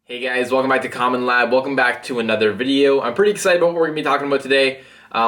Hey guys, welcome back to Common Lab. Welcome back to another video. I'm pretty excited about what we're going to be talking about today.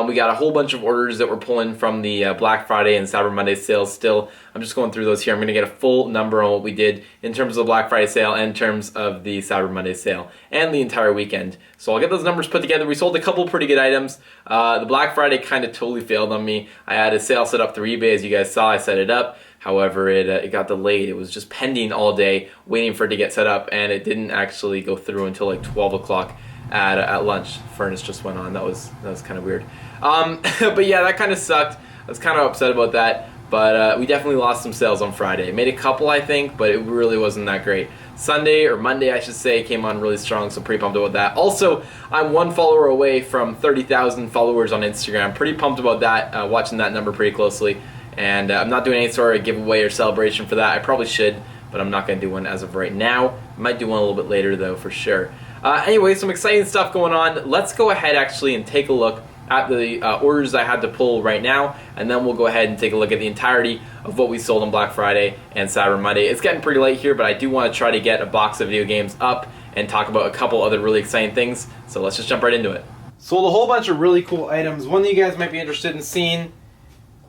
We got a whole bunch of orders that we're pulling from the Black Friday and Cyber Monday sales still. I'm just going through those here. I'm going to get a full number on what we did in terms of the Black Friday sale and in terms of the Cyber Monday sale and the entire weekend. So I'll get those numbers put together. We sold a couple pretty good items. The Black Friday kind of totally failed on me. I had a sale set up through eBay, as you guys saw. I set it up. However, it got delayed. It was just pending all day, waiting for it to get set up, and it didn't actually go through until like 12 o'clock at lunch. Furnace just went on. That was kind of weird. But yeah, that kind of sucked. I was kind of upset about that. But we definitely lost some sales on Friday. Made a couple, I think, but it really wasn't that great. Sunday, or Monday, I should say, came on really strong, so pretty pumped about that. Also, I'm one follower away from 30,000 followers on Instagram. Pretty pumped about that, watching that number pretty closely. And I'm not doing any sort of giveaway or celebration for that. I probably should, but I'm not going to do one as of right now. I might do one a little bit later, though, for sure. Anyway, some exciting stuff going on. Let's go ahead, actually, and take a look at the orders I had to pull right now, and then we'll go ahead and take a look at the entirety of what we sold on Black Friday and Cyber Monday. It's getting pretty late here, but I do want to try to get a box of video games up and talk about a couple other really exciting things, so let's just jump right into it. Sold a whole bunch of really cool items. One that you guys might be interested in seeing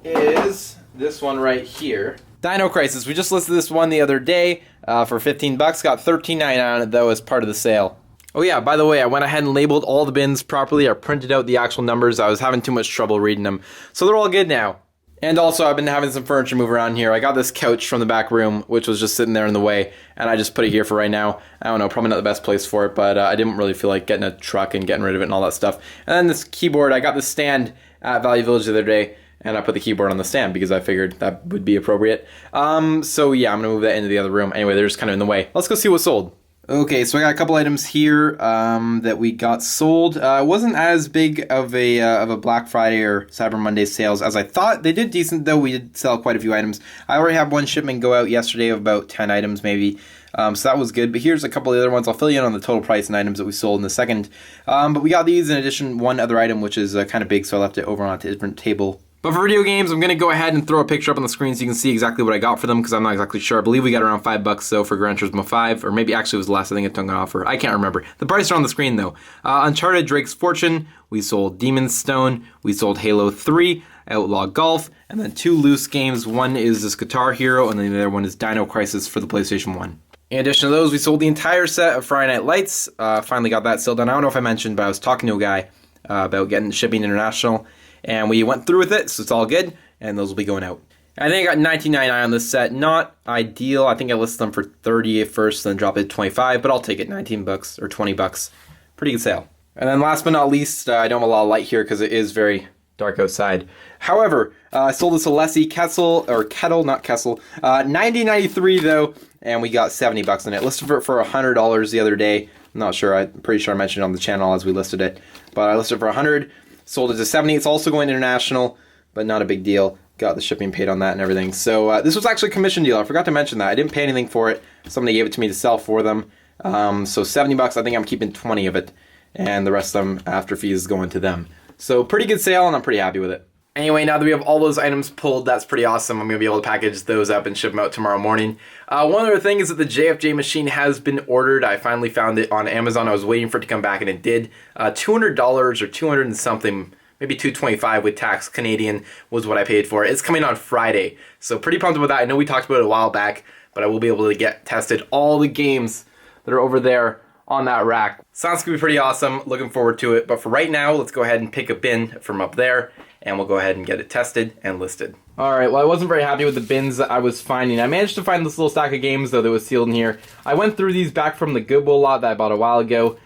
is this one right here. Dino Crisis. We just listed this one the other day for 15 bucks. Got $13.99 on it, though, as part of the sale. Oh yeah, by the way, I went ahead and labeled all the bins properly. I printed out the actual numbers. I was having too much trouble reading them. So they're all good now. And also, I've been having some furniture move around here. I got this couch from the back room, which was just sitting there in the way, and I just put it here for right now. I don't know, probably not the best place for it, but I didn't really feel like getting a truck and getting rid of it and all that stuff. And then this keyboard, I got this stand at Value Village the other day, and I put the keyboard on the stand because I figured that would be appropriate. So yeah, I'm going to move that into the other room. Anyway, they're just kind of in the way. Let's go see what's sold. Okay, so I got a couple items here that we got sold. It wasn't as big of a Black Friday or Cyber Monday sales as I thought. They did decent, though. We did sell quite a few items. I already have one shipment go out yesterday of about 10 items, maybe. So that was good. But here's a couple of the other ones. I'll fill you in on the total price and items that we sold in a second. But we got these in addition, one other item, which is kind of big, so I left it over on a different table. But for video games, I'm going to go ahead and throw a picture up on the screen so you can see exactly what I got for them, because I'm not exactly sure. I believe we got around $5 though for Gran Turismo 5, or maybe actually it was the last I think it took an offer. I can't remember. The price are on the screen though. Uncharted Drake's Fortune, we sold Demon's Stone, we sold Halo 3, Outlaw Golf, and then two loose games. One is this Guitar Hero, and then the other one is Dino Crisis for the PlayStation 1. In addition to those, we sold the entire set of Friday Night Lights. Finally got that still done. I don't know if I mentioned, but I was talking to a guy about getting shipping international, and we went through with it, so it's all good. And those will be going out. I think I got $19.99 on this set. Not ideal. I think I listed them for $30 at first, then dropped it to $25, but I'll take it. $19 or $20. Pretty good sale. And then last but not least, I don't have a lot of light here because it is very dark outside. However, I sold this Alessi Kettle, not Kessel. 1993 though, and we got $70 in it. Listed for $100 the other day. I'm not sure. I'm pretty sure I mentioned it on the channel as we listed it, but I listed it for $100. Sold it to $70. It's also going international, but not a big deal. Got the shipping paid on that and everything. So this was actually a commission deal. I forgot to mention that. I didn't pay anything for it. Somebody gave it to me to sell for them. So $70. I think I'm keeping 20 of it, and the rest of them after fees is going to them. So pretty good sale, and I'm pretty happy with it. Anyway, now that we have all those items pulled, that's pretty awesome. I'm going to be able to package those up and ship them out tomorrow morning. One other thing is that the JFJ machine has been ordered. I finally found it on Amazon. I was waiting for it to come back, and it did. $200 or 200 and something, maybe $225 with tax Canadian was what I paid for it. It's coming on Friday, so pretty pumped about that. I know we talked about it a while back, but I will be able to get tested all the games that are over there on that rack. Sounds gonna be pretty awesome. Looking forward to it. But for right now, let's go ahead and pick a bin from up there, and we'll go ahead and get it tested and listed. All right, well, I wasn't very happy with the bins that I was finding. I managed to find this little stack of games, though, that was sealed in here. I went through these back from the Goodwill lot that I bought a while ago.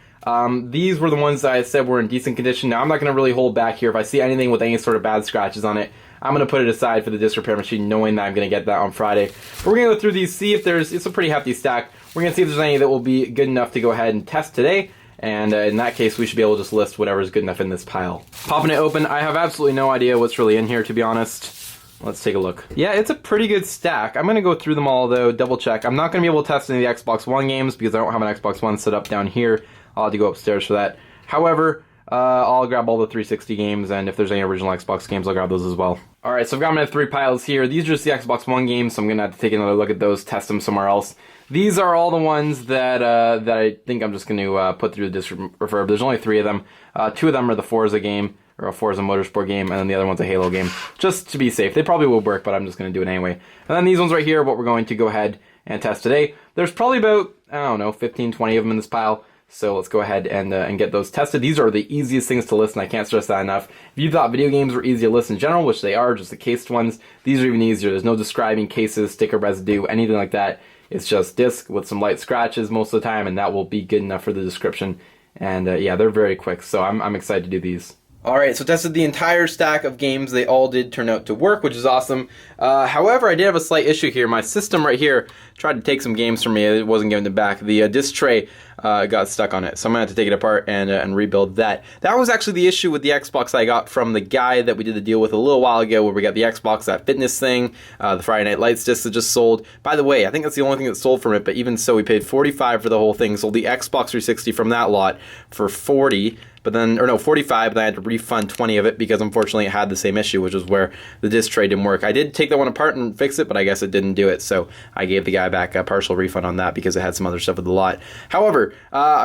These were the ones that I said were in decent condition. Now, I'm not going to really hold back here. If I see anything with any sort of bad scratches on it, I'm going to put it aside for the disc repair machine, knowing that I'm going to get that on Friday. But we're going to go through these, see if it's a pretty hefty stack. We're going to see if there's any that will be good enough to go ahead and test today. And in that case, we should be able to just list whatever's good enough in this pile. Popping it open, I have absolutely no idea what's really in here, to be honest. Let's take a look. Yeah, it's a pretty good stack. I'm going to go through them all, though, double check. I'm not going to be able to test any of the Xbox One games because I don't have an Xbox One set up down here. I'll have to go upstairs for that. However, I'll grab all the 360 games, and if there's any original Xbox games, I'll grab those as well. Alright, so I've got my 3 piles here. These are just the Xbox One games, so I'm going to have to take another look at those, test them somewhere else. these are all the ones that that I think I'm just going to put through the disc refurb. There's only 3 of them. 2 of them are the Forza game, or a Forza Motorsport game, and then the other one's a Halo game, just to be safe. They probably will work, but I'm just going to do it anyway. And then these ones right here are what we're going to go ahead and test today. There's probably about, I don't know, 15, 20 of them in this pile. So let's go ahead and get those tested. These are the easiest things to listen. I can't stress that enough. If you thought video games were easy to listen in general, which they are, just the cased ones, these are even easier. There's no describing cases, sticker residue, anything like that. It's just disc with some light scratches most of the time, and that will be good enough for the description. And yeah, they're very quick, so I'm excited to do these. Alright, so tested the entire stack of games. They all did turn out to work, which is awesome. However, I did have a slight issue here. My system right here tried to take some games from me. It wasn't giving them back. The disc tray got stuck on it, so I'm going to have to take it apart and rebuild that. That was actually the issue with the Xbox I got from the guy that we did the deal with a little while ago, where we got the Xbox, that fitness thing, the Friday Night Lights disc that just sold. By the way, I think that's the only thing that sold from it, but even so, we paid $45 for the whole thing. Sold the Xbox 360 from that lot for $40. But then, or no, 45, but I had to refund 20 of it because unfortunately it had the same issue, which was where the disc tray didn't work. I did take that one apart and fix it, but I guess it didn't do it, so I gave the guy back a partial refund on that because it had some other stuff with the lot. However,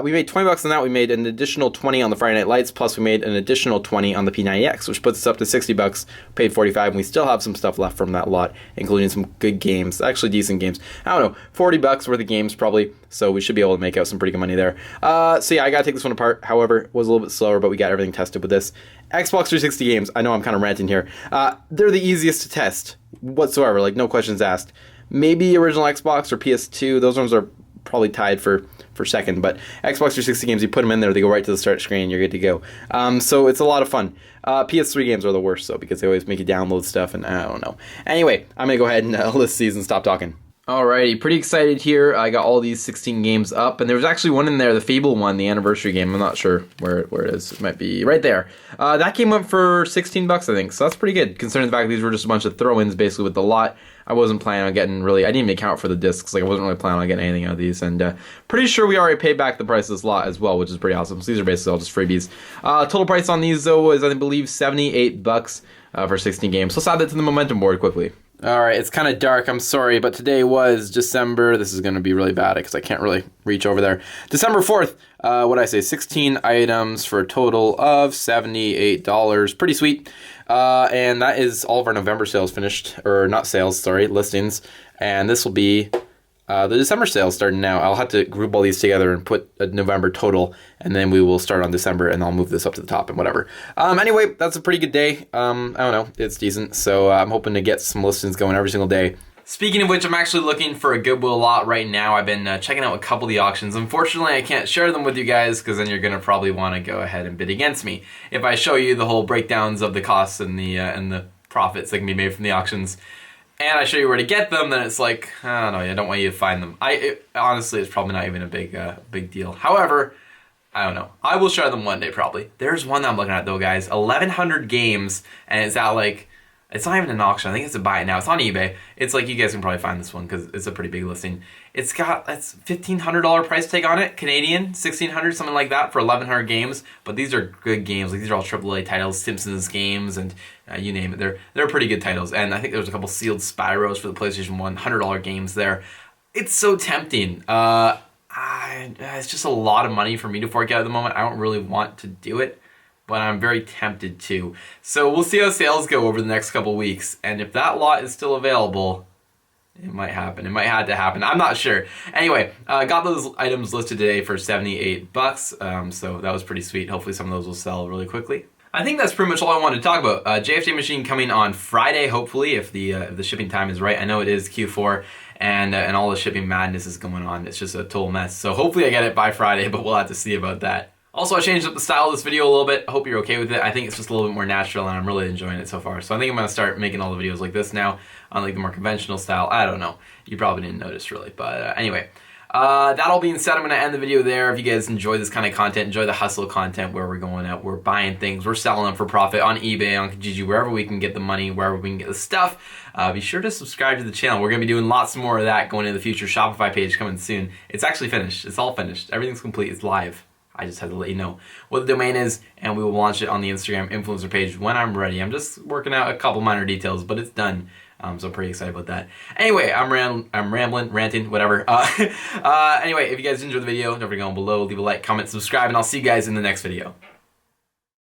we made $20 on that. We made an additional 20 on the Friday Night Lights, plus we made an additional 20 on the P90X, which puts us up to $60. Paid 45, and we still have some stuff left from that lot, including some good games, actually decent games. I don't know, $40 worth of games probably, so we should be able to make out some pretty good money there. So yeah, I gotta take this one apart. However, it was a little bit slower, but we got everything tested with this. Xbox 360 games, I know I'm kind of ranting here. They're the easiest to test whatsoever, like no questions asked. Maybe original Xbox or PS2, those ones are probably tied for second, but Xbox 360 games, you put them in there, they go right to the start screen, and you're good to go. So it's a lot of fun. PS3 games are the worst, though, because they always make you download stuff, and I don't know. Anyway, I'm going to go ahead and list these and stop talking. Alrighty, pretty excited here. I got all these 16 games up, and there was actually one in there, the Fable one, the anniversary game. I'm not sure where it is. It might be right there. That came up for $16, I think, so that's pretty good, considering the fact that these were just a bunch of throw-ins, basically, with the lot. I wasn't planning on getting really, I didn't even account for the discs, like I wasn't really planning on getting anything out of these, and pretty sure we already paid back the price of this lot as well, which is pretty awesome. So these are basically all just freebies. Total price on these, though, was, I believe, $78 for 16 games. So let's add that to the momentum board quickly. Alright, it's kind of dark, I'm sorry, but today was December, this is going to be really bad because I can't really reach over there. December 4th, what did I say, 16 items for a total of $78, pretty sweet. And that is all of our November sales finished, or not sales, sorry, listings. And this will be the December sales starting now. I'll have to group all these together and put a November total, and then we will start on December, and I'll move this up to the top and whatever. Anyway, that's a pretty good day. I don't know, it's decent, so I'm hoping to get some listings going every single day. Speaking of which, I'm actually looking for a Goodwill lot right now. I've been checking out a couple of the auctions. Unfortunately, I can't share them with you guys because then you're going to probably want to go ahead and bid against me. If I show you the whole breakdowns of the costs and the profits that can be made from the auctions, and I show you where to get them, then it's like, I don't know, I don't want you to find them. Honestly, it's probably not even a big deal. However, I don't know. I will share them one day, probably. There's one that I'm looking at, though, guys. 1,100 games, and it's at, like, it's not even an auction. I think it's a buy it now. It's on eBay. It's like, you guys can probably find this one because it's a pretty big listing. It's got, that's $1,500 price tag on it, Canadian, $1,600, something like that for 1,100 games. But these are good games. Like, these are all AAA titles, Simpsons games, and you name it. They're pretty good titles. And I think there's a couple sealed Spyros for the PlayStation 1, $100 games there. It's so tempting. It's just a lot of money for me to fork out at the moment. I don't really want to do it, but I'm very tempted to. So we'll see how sales go over the next couple weeks. And if that lot is still available, it might happen. It might have to happen. I'm not sure. Anyway, got those items listed today for $78. So that was pretty sweet. Hopefully some of those will sell really quickly. I think that's pretty much all I wanted to talk about. JFJ machine coming on Friday, hopefully, if the shipping time is right. I know it is Q4, and all the shipping madness is going on. It's just a total mess. So hopefully I get it by Friday, but we'll have to see about that. Also, I changed up the style of this video a little bit. I hope you're okay with it. I think it's just a little bit more natural, and I'm really enjoying it so far. So I think I'm going to start making all the videos like this now, unlike the more conventional style. I don't know. You probably didn't notice, really. But anyway, that all being said, I'm going to end the video there. If you guys enjoy this kind of content, enjoy the hustle content where we're going out, we're buying things, we're selling them for profit on eBay, on Kijiji, wherever we can get the money, wherever we can get the stuff. Be sure to subscribe to the channel. We're going to be doing lots more of that going into the future. Shopify page coming soon. It's actually finished. It's all finished. Everything's complete. It's live. I just had to let you know what the domain is, and we will launch it on the Instagram influencer page when I'm ready. I'm just working out a couple minor details, but it's done. So I'm pretty excited about that. Anyway, I'm rambling, ranting, whatever. Anyway, if you guys enjoyed the video, don't forget to go below, leave a like, comment, subscribe, and I'll see you guys in the next video.